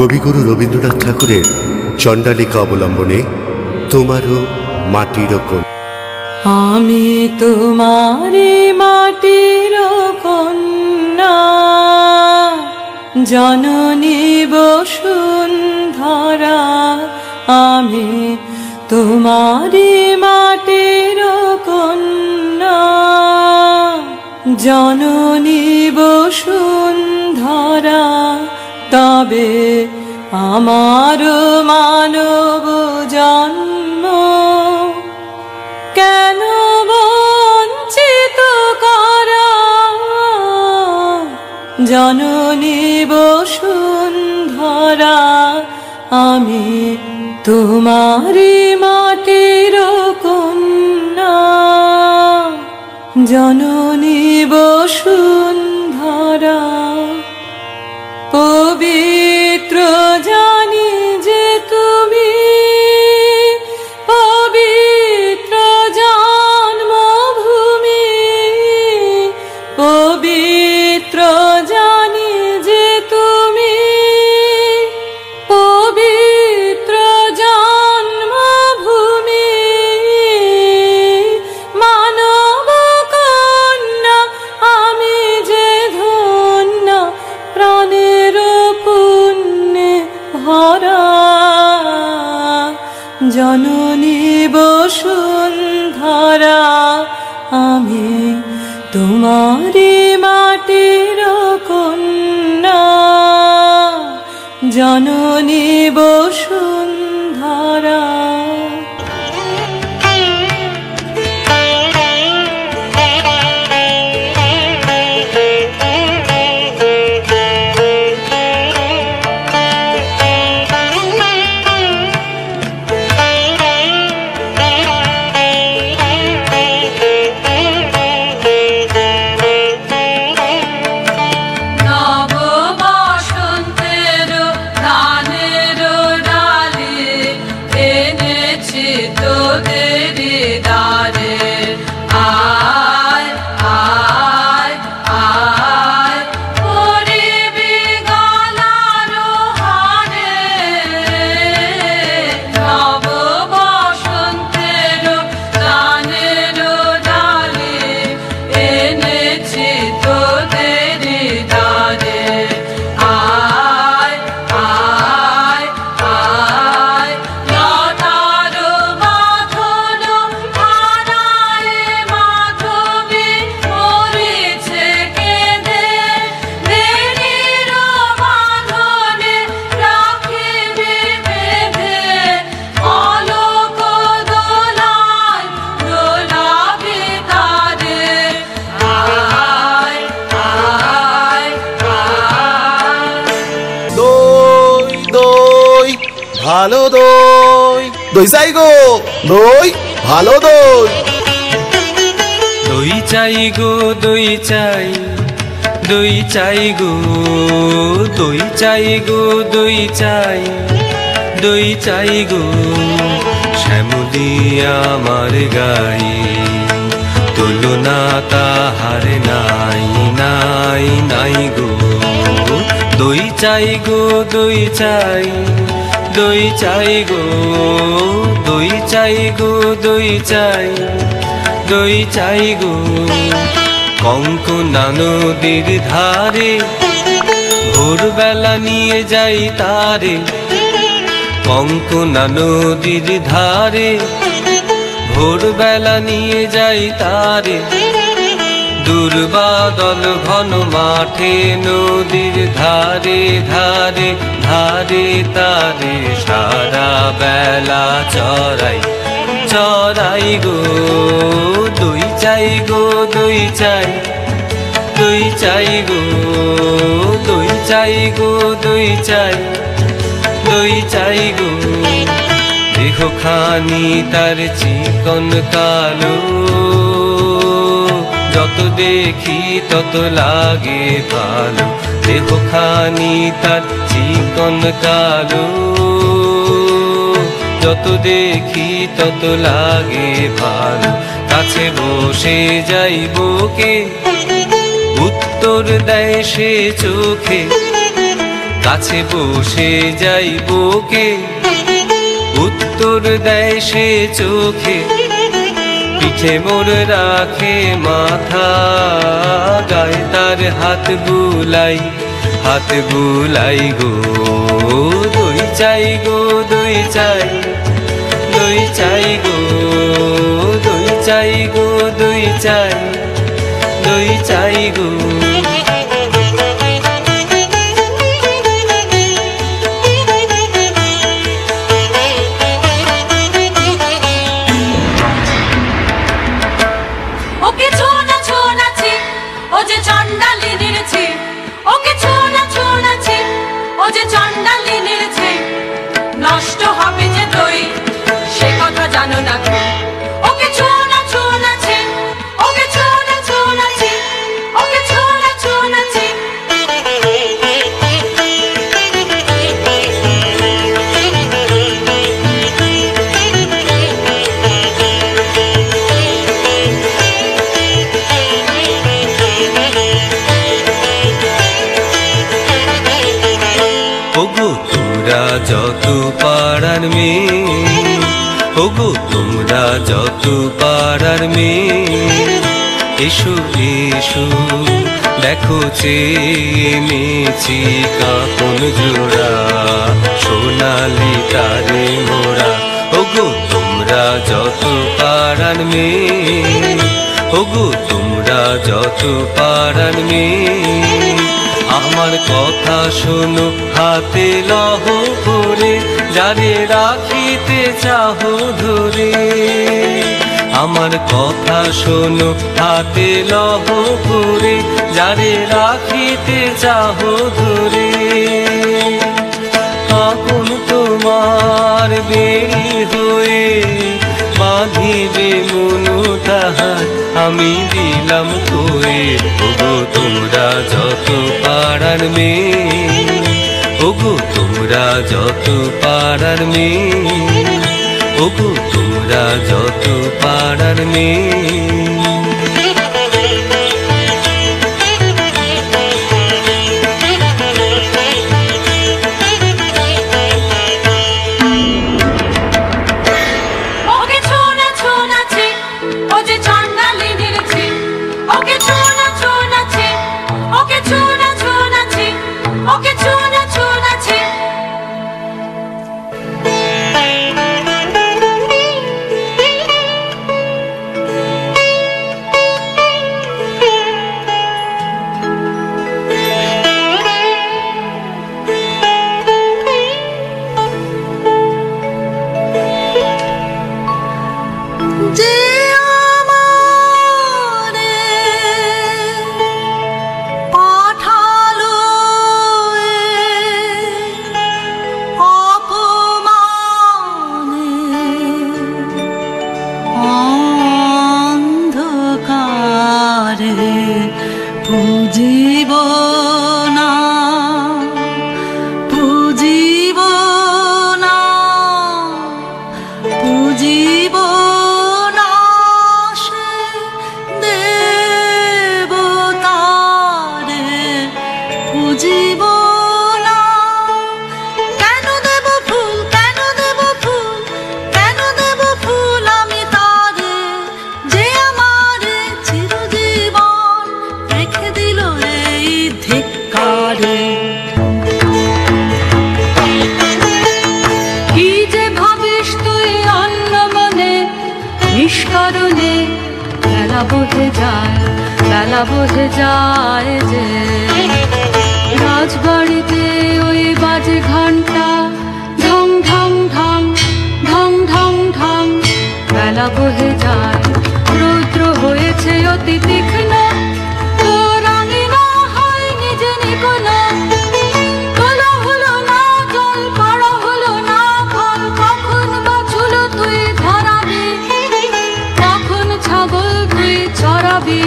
কবিগুরু রবীন্দ্রনাথ ঠাকুরের চণ্ডালিকা অবলম্বনে তোমারও মাটির কোন। আমি তোমারি মাটির কন্যা, জননী বসুন্ধরা। আমি তোমারি মাটির কন্যা, জননী বসুন্ধরা। তবে আমার মানব জন্ম কেন বঞ্চিত করা? জননী বসুন্ধরা, আমি তোমারি মাটির কন্যা, জননী বসুন্ধরা। পবিত্র জানি যে তুমি, পবিত্র জন্মভূমি। পবিত্র জানি যে তুমি, পবিত্র জন্মভূমি। মানব কন্যা আমি যে ধন্য, প্রাণের পুণ্যে ভরা। জননী বসুন্ধরা, আমি তোমারি মাটির কন্যা, জননী বসুন্ধরা। ভালো দই, দই চাই গো, দই ভালো দই। দই চাই গো, দই চাই, দই চাই গো, দই চাই গো, দই চাই, দই চাই গো। শ্যামলী আমার গাই, তুলনা তাহার নাই নাই নাই গো। দই চাই গো, দই চাই, দই চাই গো, দই চাই গো, দই চাই, দই চাই গো। কঙ্কনা নদীর ধারে ভোরবেলা নিয়ে যাই তারে। কঙ্কনা নদীর ধারে ভোরবেলা নিয়ে যাই তারে। দুর্বাদল ঘন মাঠে নদীর ধারে ধারে ধারে তারে সারা বেলা চড়াই চড়াই গো। দই চাই গো, দই চাই, দই চাই গো, দই চাই গো, দই চাই, দই চাই গো। দেহখানি তার চিকন কালো, যত দেখি তত লাগে ভালো। দেহখানি তার চিকন কালো, যত দেখি তত লাগে ভালো। কাছে বসে যাইব কে, উত্তর দেয় সে চোখে। কাছে বসে যাইব কে? উত্তর দেয় সে চোখে, পিঠে মোর রাখে মাথা, গায়ে তার হাত বুলাই গো। দই চাই গো, দই চাই, দই চাই গো, দই চাই গো, দই চাই, দই চাই গো। ওকে ছোনা ছোনাছে ও যে চণ্ডালি নেড়েছে, ওকে ছোনা ছোনাছে ও যে চণ্ডালি নেড়েছে। নষ্ট হবে যে দই সে কথা জানো না কি? ওকে ছোনা ছোনাছে, ওকে ছোনা ছোনাছে, ওকে ছোনা ছোনাছে। ওগো তোমরা যত পাড়ার মেয়ে, ওগো তোমরা যত পাড়ার মেয়ে, এসো এসো দেখো চেয়েছি কাপন জোড়া, সোনালি তারে মোরা। ওগো তোমরা যত পাড়ার মেয়ে, ওগো তোমরা যত পাড়ার মেয়ে, আমার কথা শোনো হাতে লহ করে, যারে রাখিতে চাহো ধরে। আমার কথা শোনো হাতে লহ করে, যারে রাখিতে চাহো ধরে। আপন তোমার বেরি হয়ে বাঁধিবে মনু তাহার, আমি দিলাম তোরে। ওগো তোমরা যত পাড়ার মেয়ে, ওগো তোমরা যত পাড়ার মেয়ে, ওগো তোমরা যত পাড়ার মেয়ে। ওকে ছোনা ছোনাছে ও যে চণ্ডালি নেড়েছে, ওকে ছোনা ছোনাছে, ওকে ছোনা ছোনাছে, ওকে ছোনা ছোনাছে। যে আমারে পাঠালো অপমানে, অন্ধকারে পুজিব না, পুজিব না, পুজিব না সে দেবতারে, পুজিব না। কেন দেব ফুল, কেন দেব ফুল, কেন দেব ফুল আমি তারে, যে আমারে চিরজীবন রেখে দিল এই ধিক্কারে। কি যে ভাবিস তুই অন্য মনে, নিষ্কারণে বেলা বহে যায়, বেলা বহে যায় যে। রাজবাড়িতে ওই বাজে ঘন্টা, ঢং ঢং ঢং, ঢং ঢং ঢং, বেলা বহে যায়। রৌদ্র হয়েছে অতি তীক্ষ্ণ, তোর আঙিনা হয়নি যে নিকোনো। তোলা হলো না জল, পাড়া হলো না ফল, কখন বাছুল তুই ধরাবি, কখন ছাগল তুই চড়াবি।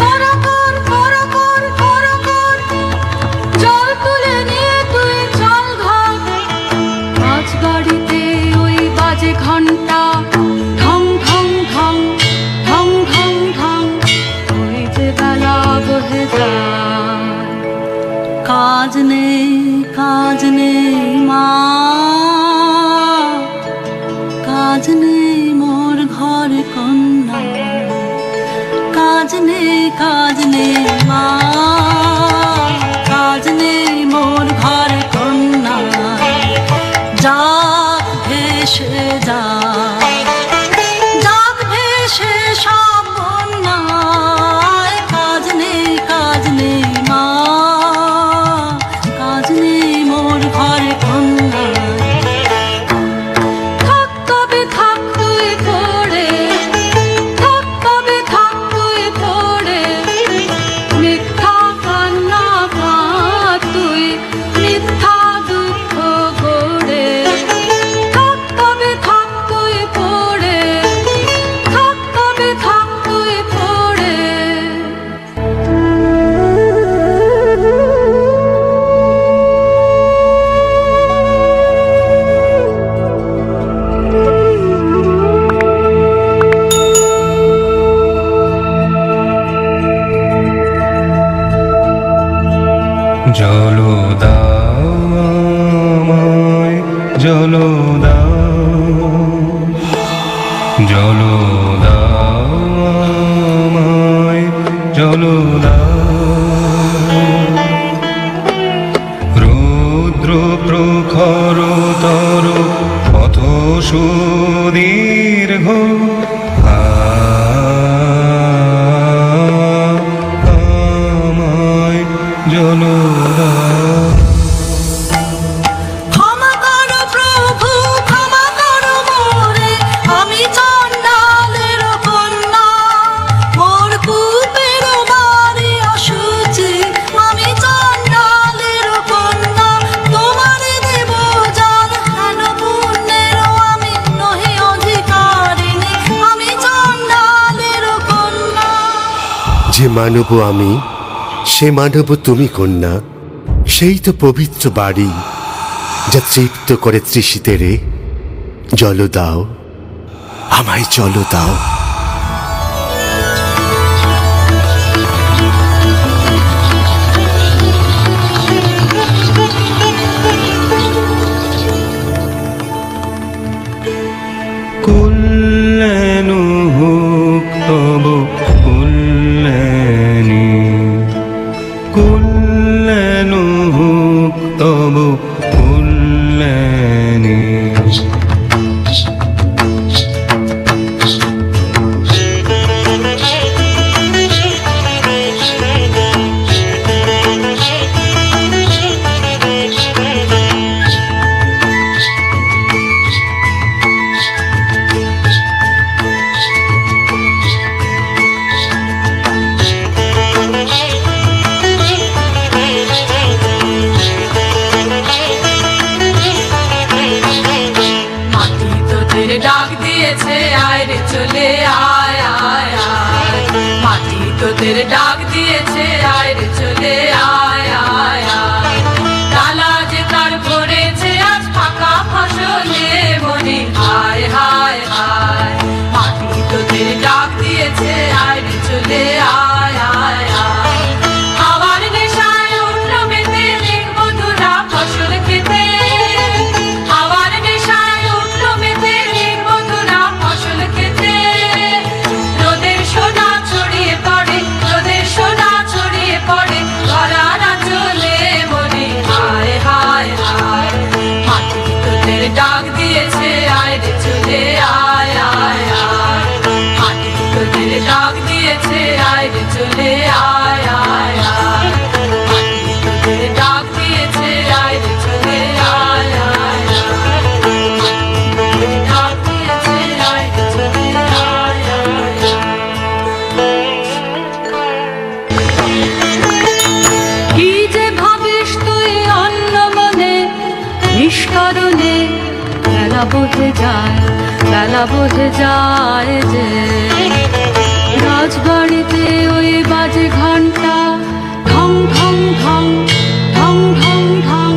করকর করকর করকর, জল তুলে নিয়ে তুই চল ঘর। রাজবাড়িতে ওই বাজে ঘন্টা, ঢং ঢং কাজ নেই মা, কাজ নেই মোর ঘর কন্যা, যাক ভেসে যায়, যাক ভেসে সব বন্যায়। কাজ নেই মা, কাজ নেই মোর ঘর কন্যা। থাক তবে থাক তুই পড়ে, থাক তবে থাক তুই পড়ে, মিথ্যা কান্না ভাত তুই, মিথ্যা দুঃখ গড়ে। থাক তবে থাক তুই পড়ে, থাক তবে থাক তুই পড়ে। জলো দাও আমায়, জলো দাও, জলো দাও আমায়, জলো দাও। রৌদ্র প্রখর তর পথ সুদীর্ঘ, আমায় জলো দাও। ক্ষমা করো প্রভু, ক্ষমা করো মোরে, আমি চণ্ডালের কন্যা। মোর কূপের বাড়ি অশুচি, আমি চণ্ডালের কন্যা। তোমারে দেব জান হেন পুণ্যের, আমি নহি অধিকারিণী, আমি চণ্ডালের কন্যা। যে মানব আমি, সে মানব তুমি কন্যা। সেই তো পবিত্র বাড়ি, যা তৃপ্ত করে তৃষিতেরে। জল দাও আমায়, জল দাও। কুল্যানু হুক তব কুল্যানি, কুল্যানু হুক তব কুল্যানি। মাটি তোদের ডাক দিয়েছে, আয় রে চলে আয় আয় আয়। মাটি তোদের ডাক দিয়েছে, আয় রে চলে আয় আয় আয়। ডালা যে তার ভরেছে আজ ফাঁকা ফসলে মনে, হায় হায় হায়। মাটি তোদের ডাক দিয়েছে, আয় রে চলে আয় আয় আয়। খাবার নেশায় উঠলো মেতে, দেখবো দুরা ফসল খেতে। খাবার নেশায় উঠলো মেতে, দেখবো দুরা ফসল খেতে। রোদের সোনা ছড়িয়ে পড়ে, রোদের সোনা ছড়িয়ে পড়ে, ধরার আঁচলে মনে, হায় হায় হায়। মাটি তোদের ডাক দিয়েছে, আয় রে চলে আয় আয় আয়। মাটি তোদের ডাক দিয়েছে, আয় রে চলে আয় আয় আয়। মাটি তোদের ডাক দিয়েছে, আয় রে চলে আয় আয় আয়। মাটি তোদের ডাক দিয়েছে, আয় রে চলে আয় আয় আয়। কি যে ভাবিস তুই অন্য মনে, নিষ্কারণে বেলা বহে যায়, বেলা বহে যায় যে। রাজবাড়িতে ওই বাজে ঘন্টা, ঢং ঢং ঢং, ঢং ঢং ঢং,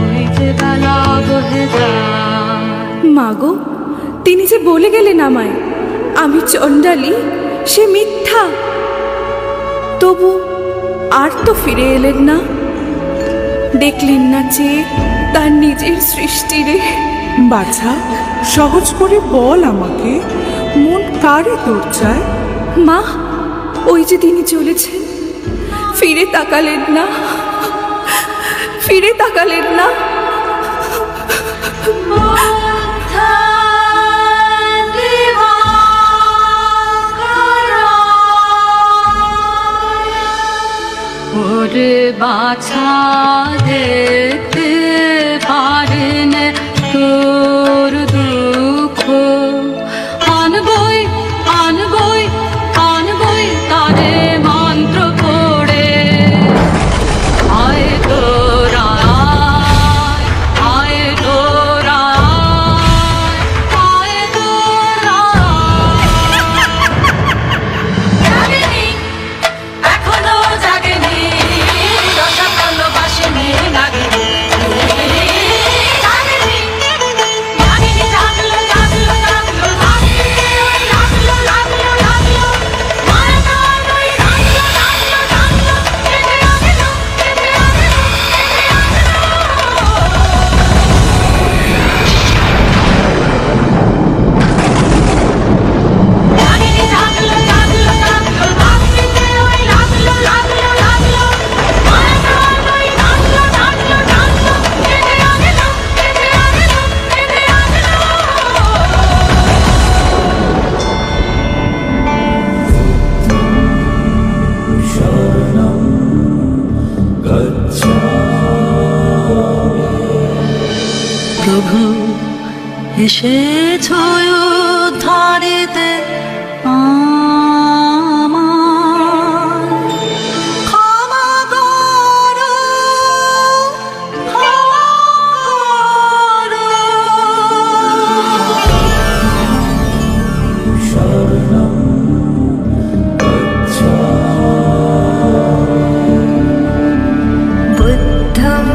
ওই যে বেলা বহে যায়। মাগো, তিনি যে বলে গেলেন আমায় আমি চণ্ডালী, সে মিথ্যা। তবু আর তো ফিরে এলেন না। দেখলেন না যে তার নিজের সৃষ্টিরে। বাছা, সহজ করে বল আমাকে, মন কারে তোর চায়? মা, ওই যে তিনি চলেছেন, ফিরে তাকালেন না, ফিরে তাকালেন না। ওরে বাছা দেখতে পারেন তোর দুঃখ, আনবই আনবই আনবই তারে মন্ত্র পড়ে। আয় তোরা আয় তোরা আয় তোরা। জাগেনি এখনো জাগেনি, দশা ভালোবাসেনি লাগেনি। জাগেনি জাগেনি, জাগলো জাগলো জাগলো, লাগলো লাগলো লাগলো, মায়া নয় লাগলো লাগলো লাগলো, কেঁদে আগেলো কেঁদে আগেলো কেঁদে আগেলো। জাগেনি জাগলো জাগলো জাগলো, লাগতে ওই লাগলো লাগলো লাগলো, মায়া নয় লাগলো লাগলো লাগলো, কেঁদে আগেলো কেঁদে আগেলো কেঁদে আগেলো। প্রভু এসেছো উদ্ধারিতে আমার, ক্ষমা করো ক্ষমা করো। बुद्धं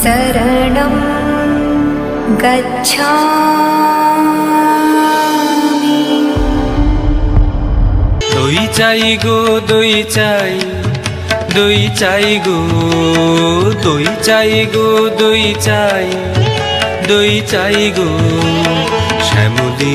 शरणं गच्छामि। দই চাই গো দই চাই, দই চাই গো দই চাই গো দই চাই, দই চাই গো শ্যামলী।